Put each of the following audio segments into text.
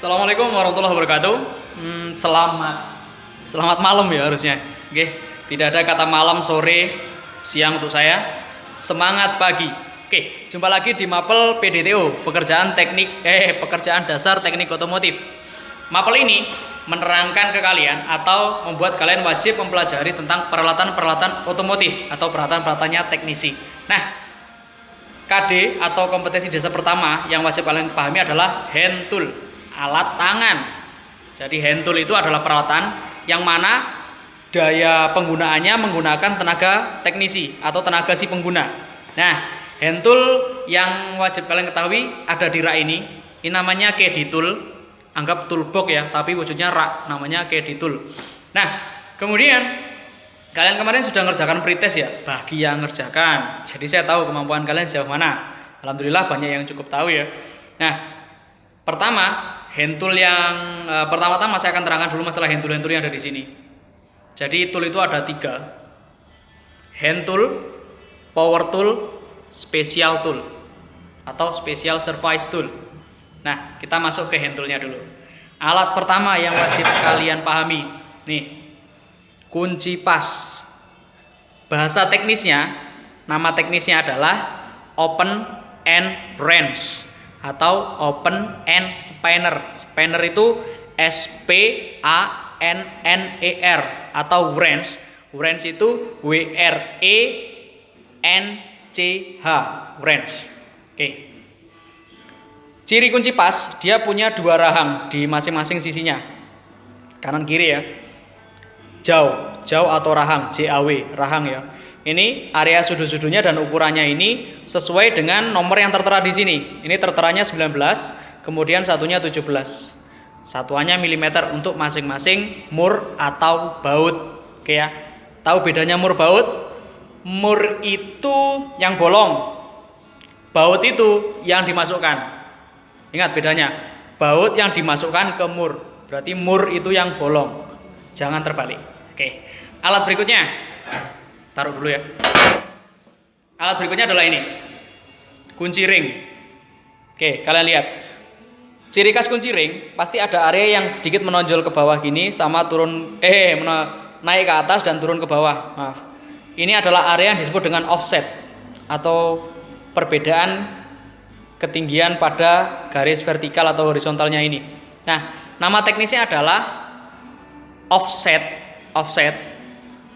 Assalamualaikum warahmatullahi wabarakatuh. Selamat selamat malam ya harusnya. Oke, tidak ada kata malam, sore, siang untuk saya. Semangat pagi. Oke, jumpa lagi di Mapel PDTO, pekerjaan dasar teknik otomotif. Mapel ini menerangkan ke kalian atau membuat kalian wajib mempelajari tentang peralatan-peralatan otomotif atau peralatan-peralatannya teknisi. Nah, KD atau kompetensi dasar pertama yang wajib kalian pahami adalah hand tool, alat tangan. Jadi hand tool itu adalah peralatan yang mana daya penggunaannya menggunakan tenaga teknisi atau tenaga si pengguna. Nah, hand tool yang wajib kalian ketahui ada di rak ini. Ini namanya KD tool. Anggap toolbox ya, tapi wujudnya rak, namanya KD tool. Nah, kemudian kalian kemarin sudah ngerjakan pretest ya, bagi yang ngerjakan. Jadi saya tahu kemampuan kalian sejauh mana. Alhamdulillah banyak yang cukup tahu ya. Nah, pertama hand tool yang pertama-tama saya akan terangkan dulu masalah hand tool yang ada di sini. Jadi tool itu ada 3. Hand tool, power tool, special tool atau special service tool. Nah, kita masuk ke hand toolnya dulu. Alat pertama yang wajib kalian pahami, nih, kunci pas. Bahasa teknisnya, nama teknisnya adalah open end wrench atau open end spanner. Spanner itu SPANNER atau wrench. Wrench itu WRENCH, wrench. Oke. Ciri kunci pas, dia punya 2 rahang di masing-masing sisinya. Kanan kiri ya. Jauh atau rahang, JAW, rahang ya. Ini area sudut-sudutnya dan ukurannya ini sesuai dengan nomor yang tertera di sini. Ini terteranya 19, kemudian satunya 17. Satuannya milimeter untuk masing-masing mur atau baut. Oke ya. Tahu bedanya mur baut? Mur itu yang bolong. Baut itu yang dimasukkan. Ingat bedanya. Baut yang dimasukkan ke mur. Berarti mur itu yang bolong. Jangan terbalik. Oke. Alat berikutnya. Taruh dulu ya. Alat berikutnya adalah ini. Kunci ring. Oke, kalian lihat. Ciri khas kunci ring pasti ada area yang sedikit menonjol ke bawah gini sama naik ke atas dan turun ke bawah. Maaf. Ini adalah area yang disebut dengan offset atau perbedaan ketinggian pada garis vertikal atau horizontalnya ini. Nah, nama teknisnya adalah offset,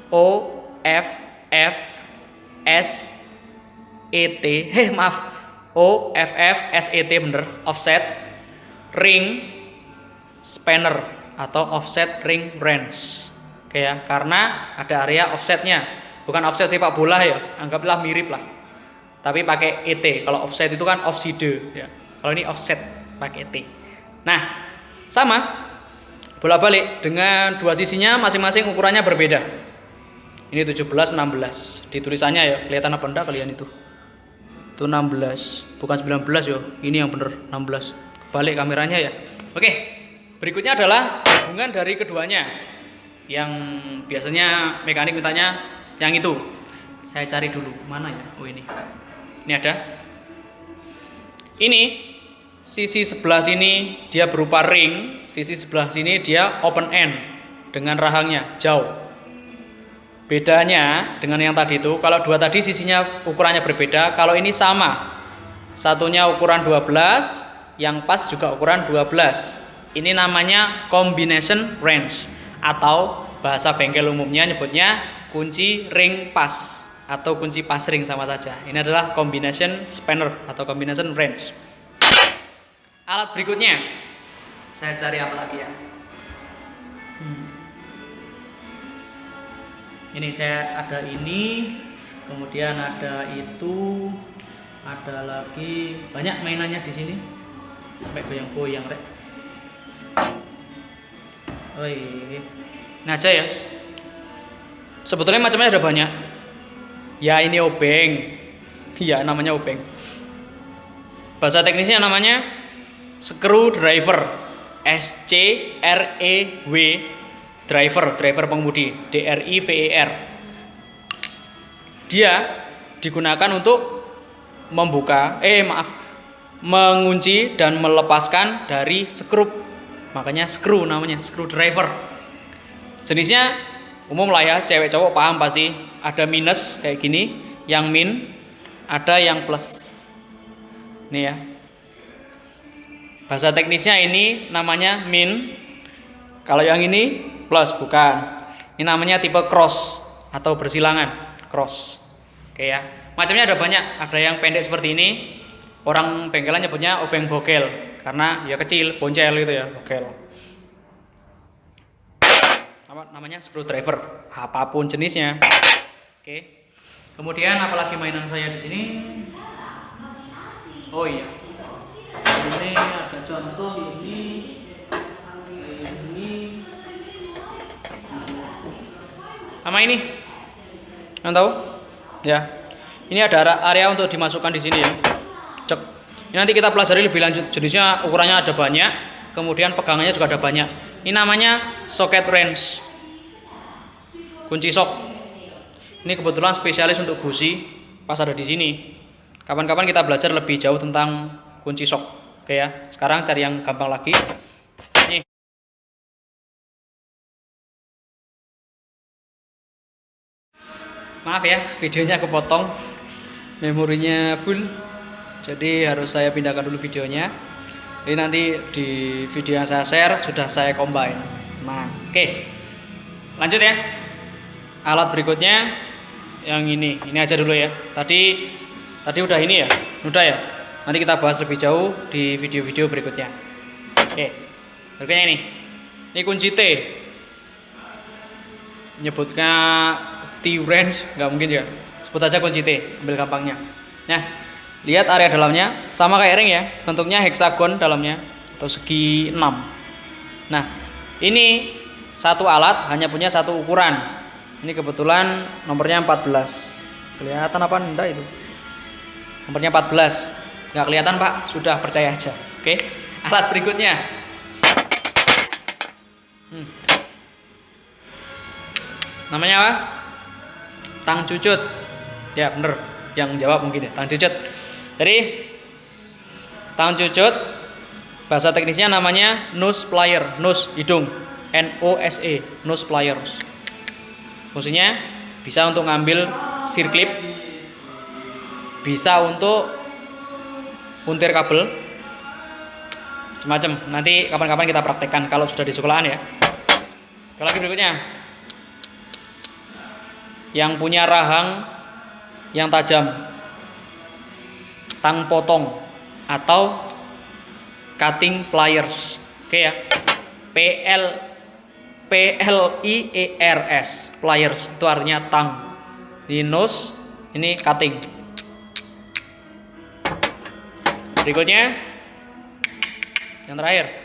O F F S E T. O F F S E T bener, offset ring spanner atau offset ring wrench. Oke ya, karena ada area offsetnya. Bukan offset sepak bola ya, anggaplah mirip lah. Tapi pakai ET. Kalau offset itu kan offside ya. Kalau ini offset pakai ET. Nah, sama bolak-balik dengan 2 sisinya masing-masing ukurannya berbeda. Ini 17, 16. Di tulisannya ya, kelihatan apa enggak kalian itu? Itu 16, bukan 19 ya. Ini yang bener 16. Balik kameranya ya. Oke. Berikutnya adalah gabungan dari keduanya. Yang biasanya mekanik mintanya yang itu. Saya cari dulu, mana ya? Oh ini. Ini ada. Ini sisi sebelah sini dia berupa ring, sisi sebelah sini dia open end dengan rahangnya jauh. Bedanya dengan yang tadi itu, kalau 2 tadi sisinya ukurannya berbeda, kalau ini sama. Satunya ukuran 12, yang pas juga ukuran 12. Ini namanya combination wrench atau bahasa bengkel umumnya nyebutnya kunci ring pas atau kunci pas ring sama saja. Ini adalah combination spanner atau combination wrench. Alat berikutnya, saya cari apa lagi ya? Ini saya ada ini, kemudian ada itu, ada lagi banyak mainannya di sini. Sampai goyang-goyang rek. Oh iya. Nah aja ya. Sebetulnya macamnya ada banyak. Ya ini obeng. Iya namanya obeng. Bahasa teknisnya namanya screwdriver. SCREW, driver pengemudi, DRIVER. Dia digunakan untuk mengunci dan melepaskan dari skrup makanya screw namanya, screwdriver. Jenisnya umum lah ya, cewek cowok paham pasti. Ada minus kayak gini, yang min, ada yang plus. Nih ya. Bahasa teknisnya ini namanya min. Kalau yang ini plus, bukan. Ini namanya tipe cross atau bersilangan, cross. Oke ya. Macamnya ada banyak. Ada yang pendek seperti ini. Orang bengkelan nyebutnya obeng bogel karena ya kecil, boncel gitu ya, bogel. Namanya screwdriver, apapun jenisnya. Oke. Kemudian apalagi mainan saya di sini? Oh iya. Ini ada contoh ini. Sama ini. Kalian tahu? Ya. Ini ada area untuk dimasukkan di sini ya. Cek. Ini nanti kita pelajari lebih lanjut. Jenisnya ukurannya ada banyak, kemudian pegangannya juga ada banyak. Ini namanya socket wrench. Kunci sok. Ini kebetulan spesialis untuk busi, pas ada di sini. Kapan-kapan kita belajar lebih jauh tentang kunci sok. Oke ya. Sekarang cari yang gampang lagi. Nih. Maaf ya, videonya kepotong. Memorinya full. Jadi harus saya pindahkan dulu videonya. Ini nanti di video yang saya share sudah saya combine. Nah, oke. Lanjut ya. Alat berikutnya yang ini aja dulu ya. Tadi udah ini ya, udah ya. Nanti kita bahas lebih jauh di video-video berikutnya. Oke, berikutnya ini. Ini kunci T. Nyebutnya T-wrench, nggak mungkin ya. Sebut aja kunci T, ambil gampangnya. Nah, lihat area dalamnya sama kayak ring ya. Bentuknya heksagon dalamnya atau segi 6. Nah, ini satu alat hanya punya satu ukuran. Ini kebetulan nomornya 14. Kelihatan apa enggak itu? Nomornya 14. Nggak kelihatan Pak, sudah percaya aja. Oke. Alat berikutnya. Namanya apa? Tang cucut. Ya bener. Yang jawab mungkin ya, tang cucut. Jadi tang cucut bahasa teknisnya namanya nose plier, nose hidung, N-O-S-E, nose pliers. Fungsinya bisa untuk ngambil sirklip, bisa untuk puntir kabel, macam. Nanti kapan-kapan kita praktekkan kalau sudah di sekolahan ya. Kalau lagi berikutnya, yang punya rahang yang tajam, tang potong atau cutting pliers. Oke ya. Pliers, pliers itu artinya tang. Ini nose, ini cutting. Berikutnya yang terakhir,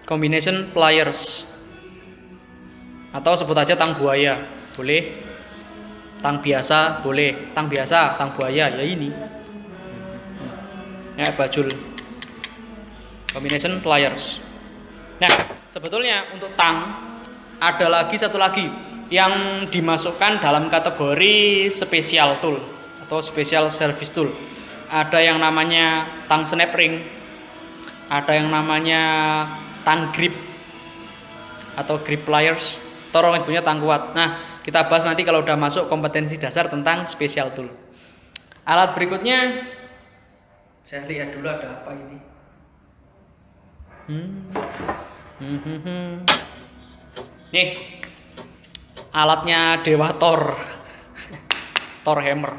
combination pliers atau sebut aja tang buaya, boleh. Tang biasa boleh, tang biasa, tang buaya ya ini. Ya bajul. Combination pliers. Nah, sebetulnya untuk tang ada lagi satu lagi yang dimasukkan dalam kategori special tool atau special service tool. Ada yang namanya tang snap ring, ada yang namanya tang grip atau grip pliers, atau orang punya tang kuat. Nah, kita bahas nanti kalau udah masuk kompetensi dasar tentang special tool. Alat berikutnya, saya lihat dulu ada apa ini. Nih, alatnya Dewa Thor, Thor hammer,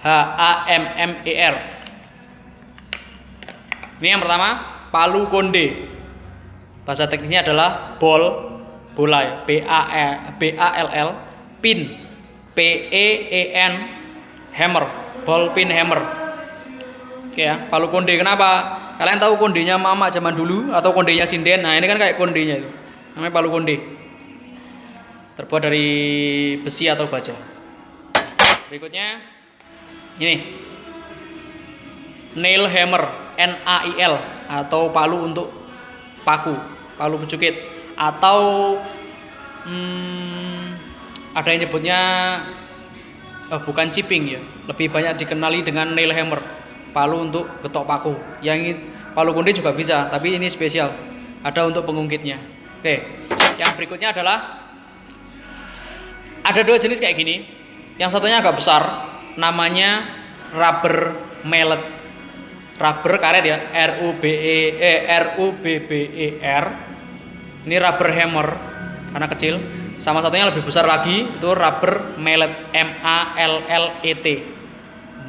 H-A-M-M-E-R. Ini yang pertama, palu konde. Bahasa teknisnya adalah bola ya, B-A-L-L, pin, P-E-E-N, hammer, ball pin hammer. Oke ya, palu konde. Kenapa? Kalian tahu kondenya mama zaman dulu atau kondenya sinden? Nah, ini kan kayak kondenya itu. Namanya palu konde. Terbuat dari besi atau baja. Berikutnya ini. Nail hammer, N-A-I-L, atau palu untuk paku, palu pencukit, atau ada yang nyebutnya bukan chipping ya, lebih banyak dikenali dengan nail hammer. palu untuk getok paku. Yang ini palu kundi juga bisa, tapi ini spesial. Ada untuk pengungkitnya. Oke. Yang berikutnya adalah ada dua jenis kayak gini. Yang satunya agak besar, namanya rubber mallet. Rubber karet ya, RUBBER. Ini rubber hammer karena kecil. Sama satunya lebih besar lagi, itu rubber mallet, MALLET.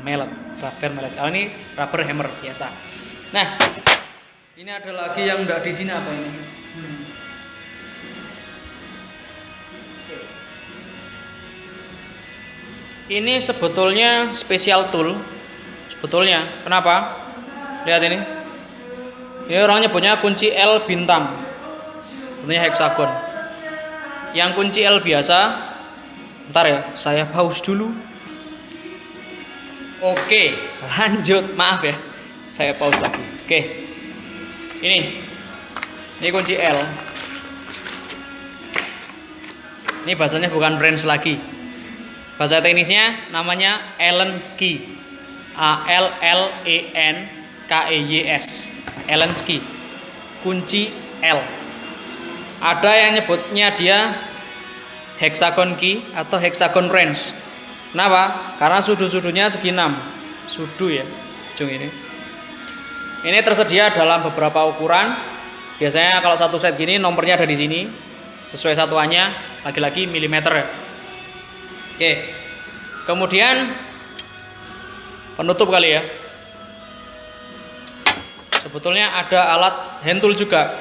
Mallet, rubber mallet. Kalau ini rubber hammer biasa. Nah, ini ada lagi yang enggak di sini apa ini? Ini sebetulnya special tool. Sebetulnya, kenapa? Lihat ini. Ini orang nyebutnya kunci L bintang. Ini heksagon. Yang kunci L biasa. Bentar ya, saya pause dulu. Oke, lanjut. Maaf ya, saya pause lagi. Oke, ini kunci L. Ini bahasanya bukan wrench lagi. Bahasa teknisnya namanya Allen key. ALLENKEYS. Allen key. Kunci L. Ada yang nyebutnya dia hexagon key atau hexagon wrench. Kenapa? Karena sudu-sudunya segi 6. Sudu ya, ujung ini. Ini tersedia dalam beberapa ukuran. Biasanya kalau satu set gini nomornya ada di sini. Sesuai satuannya, lagi-lagi milimeter ya. Oke. Kemudian penutup kali ya. Sebetulnya ada alat hand tool juga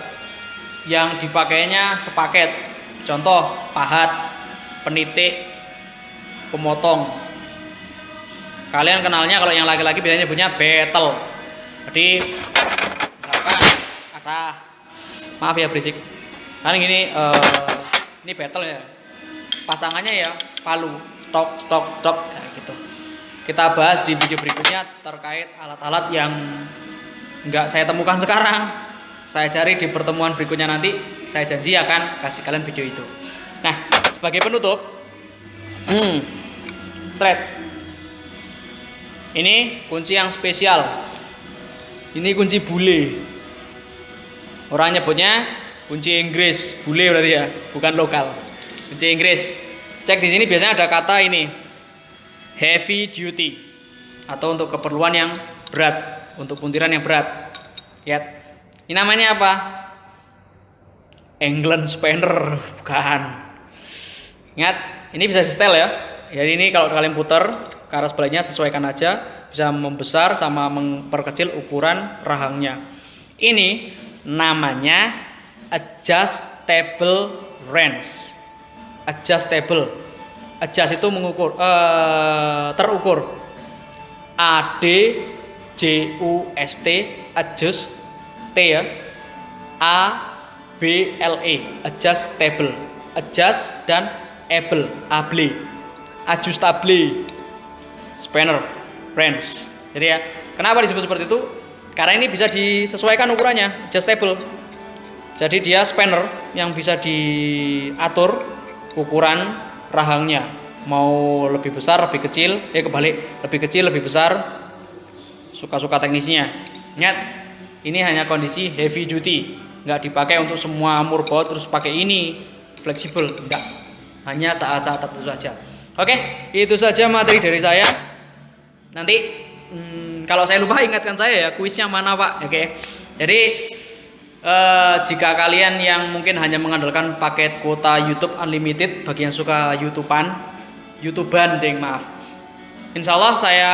yang dipakainya sepaket. Contoh pahat, penitik, pemotong. Kalian kenalnya kalau yang laki-laki biasanya punya betel. Jadi maaf ya berisik. Kan ini betel ya. Pasangannya ya palu, stok kayak gitu. Kita bahas di video berikutnya terkait alat-alat yang nggak saya temukan sekarang. Saya cari di pertemuan berikutnya nanti. Saya janji akan kasih kalian video itu. Nah, sebagai penutup, straight. Ini kunci yang spesial. Ini kunci bule. Orang nyebutnya kunci Inggris, bule berarti ya, bukan lokal. Kunci Inggris. Cek di sini biasanya ada kata ini, heavy duty, atau untuk keperluan yang berat, untuk puntiran yang berat. Lihat, ini namanya apa? England spanner, bukan. Ingat, ini bisa di setel ya. Jadi ini kalau kalian putar ke arah sebaliknya sesuaikan aja, bisa membesar sama memperkecil ukuran rahangnya. Ini namanya adjustable wrench. Adjustable. Adjust itu mengukur, terukur. ADJUST, adjust, T ya. ABLE, adjustable. Adjust dan able, able. Adjustable spanner wrench. Jadi ya, kenapa disebut seperti itu? Karena ini bisa disesuaikan ukurannya, adjustable. Jadi dia spanner yang bisa diatur ukuran rahangnya. Mau lebih besar, lebih kecil, kebalik, lebih kecil, lebih besar. Suka-suka teknisnya. Ingat, ini hanya kondisi heavy duty. Nggak dipakai untuk semua murbaut terus pakai ini fleksibel, enggak. Hanya saat-saat tertentu saja. Oke, itu saja materi dari saya. Nanti kalau saya lupa ingatkan saya ya, kuisnya mana Pak? Oke. Jadi jika kalian yang mungkin hanya mengandalkan paket kuota YouTube Unlimited, bagi yang suka YouTuban, maaf. Insya Allah saya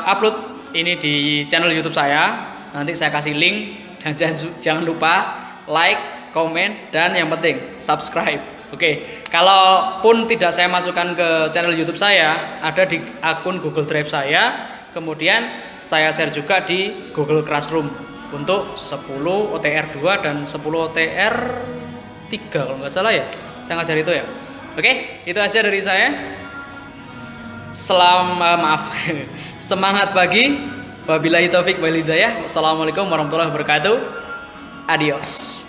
upload ini di channel YouTube saya. Nanti saya kasih link dan jangan lupa like, komen, dan yang penting subscribe. Oke, kalaupun tidak saya masukkan ke channel YouTube saya, ada di akun Google Drive saya. Kemudian saya share juga di Google Classroom untuk 10 OTR 2 dan 10 OTR 3 kalau nggak salah ya. Saya ngajar itu ya. Oke, itu aja dari saya. Semangat pagi. Wabillahi taufik wal hidayah. Wassalamualaikum warahmatullahi wabarakatuh. Adios.